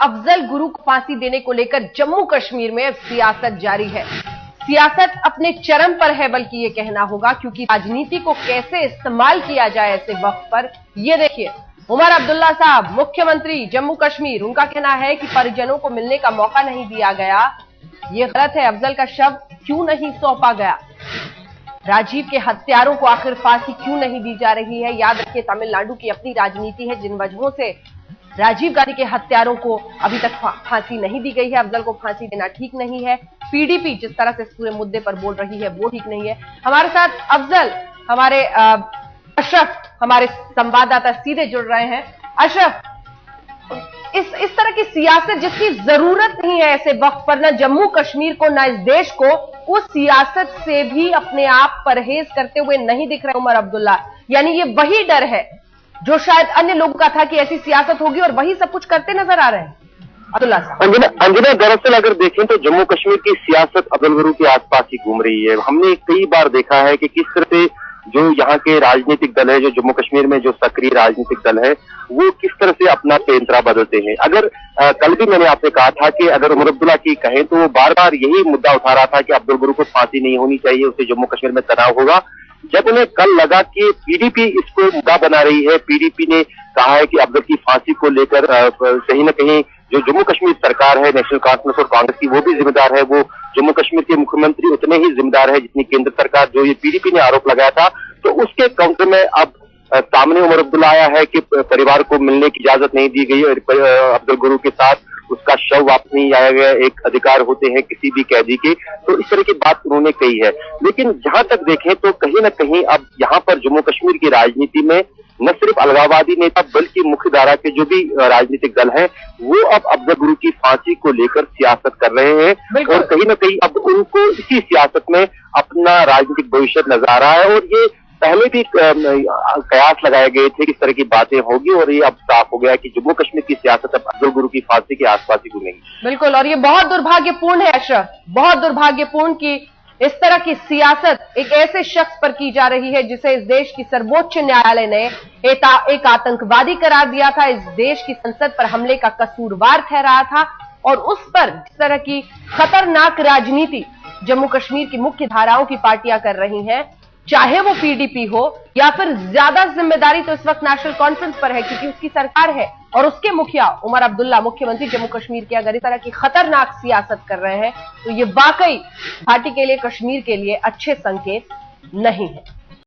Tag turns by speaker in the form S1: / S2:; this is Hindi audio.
S1: अफजल गुरु को फांसी देने को लेकर जम्मू कश्मीर में सियासत जारी है। सियासत अपने चरम पर है, बल्कि ये कहना होगा, क्योंकि राजनीति को कैसे इस्तेमाल किया जाए ऐसे वक्त पर। ये देखिए, उमर अब्दुल्ला साहब मुख्यमंत्री जम्मू कश्मीर, उनका कहना है कि परिजनों को मिलने का मौका नहीं दिया गया, ये गलत है। अफजल का शव क्यों नहीं सौंपा गया? राजीव के हत्यारों को आखिर फांसी क्यों नहीं दी जा रही है? याद रखिए, तमिलनाडु की अपनी राजनीति है, जिन वजहों से राजीव गांधी के हत्यारों को अभी तक फांसी नहीं दी गई है। अफजल को फांसी देना ठीक नहीं है। पीडीपी जिस तरह से इस पूरे मुद्दे पर बोल रही है वो ठीक नहीं है। हमारे साथ अफजल, हमारे अशरफ, हमारे संवाददाता सीधे जुड़ रहे हैं। अशरफ, इस तरह की सियासत जिसकी जरूरत नहीं है ऐसे वक्त पर, न जम्मू कश्मीर को न इस देश को, उस सियासत से भी अपने आप परहेज करते हुए नहीं दिख रहे उमर अब्दुल्ला। यानी ये वही डर है जो शायद अन्य लोगों का था कि ऐसी सियासत होगी, और वही सब कुछ करते नजर आ रहे हैं। अब्दुल्ला साहब।
S2: अंजना, दरअसल अगर देखें तो जम्मू कश्मीर की सियासत अफजल गुरु के आसपास ही घूम रही है। हमने कई बार देखा है कि किस तरह से जो यहाँ के राजनीतिक दल है, जो जम्मू कश्मीर में जो सक्रिय राजनीतिक दल है, वो किस तरह से अपना पेंतरा बदलते हैं। अगर कल भी मैंने आपसे कहा था कि अगर उमर अब्दुल्ला की कहें तो वो बार बार यही मुद्दा उठा रहा था कि अफजल गुरु को फांसी नहीं होनी चाहिए, उससे जम्मू कश्मीर में तनाव होगा। जब उन्हें कल लगा कि पीडीपी इसको मुद्दा बना रही है, पीडीपी ने कहा है कि अफजल की फांसी को लेकर कहीं न कहीं जो जम्मू कश्मीर सरकार है, नेशनल कॉन्फ्रेंस और कांग्रेस की, वो भी जिम्मेदार है। वो जम्मू कश्मीर के मुख्यमंत्री उतने ही जिम्मेदार है जितनी केंद्र सरकार, जो ये पीडीपी ने आरोप लगाया था। तो उसके काउंटर में अब सामने उमर अब्दुल्ला आया है कि परिवार को मिलने की इजाजत नहीं दी गई, और अफजल गुरु के साथ उसका शव वापस नहीं आया गया, एक अधिकार होते हैं किसी भी कैदी के। तो इस तरह की बात उन्होंने कही है। लेकिन जहां तक देखें तो कहीं न कहीं अब यहाँ पर जम्मू कश्मीर की राजनीति में न सिर्फ अलगाववादी नेता बल्कि मुख्य धारा के जो भी राजनीतिक दल हैं, वो अब अफजल गुरु की फांसी को लेकर सियासत कर रहे हैं, और कहीं न कहीं अब उनको इसी सियासत में अपना राजनीतिक भविष्य नजर आ रहा है। और ये पहले भी कयास लगाए गए थे कि इस तरह की बातें होगी, और ये अब साफ हो गया कि जम्मू कश्मीर की सियासत अब अफजल गुरु की फांसी के आसपास ही घूमेगी।
S1: बिल्कुल, और ये बहुत दुर्भाग्यपूर्ण है अशरफ, बहुत दुर्भाग्यपूर्ण कि इस तरह की सियासत एक ऐसे शख्स पर की जा रही है जिसे इस देश की सर्वोच्च न्यायालय ने एक आतंकवादी करार दिया था, इस देश की संसद पर हमले का कसूरवार ठहराया था, और उस पर इस तरह की खतरनाक राजनीति जम्मू कश्मीर की मुख्य धाराओं की पार्टियां कर रही हैं, चाहे वो पीडीपी हो या फिर ज्यादा जिम्मेदारी तो इस वक्त नेशनल कॉन्फ्रेंस पर है, क्योंकि उसकी सरकार है और उसके मुखिया उमर अब्दुल्ला, मुख्यमंत्री जम्मू कश्मीर के, अगर इस तरह की खतरनाक सियासत कर रहे हैं तो ये वाकई पार्टी के लिए, कश्मीर के लिए अच्छे संकेत नहीं है।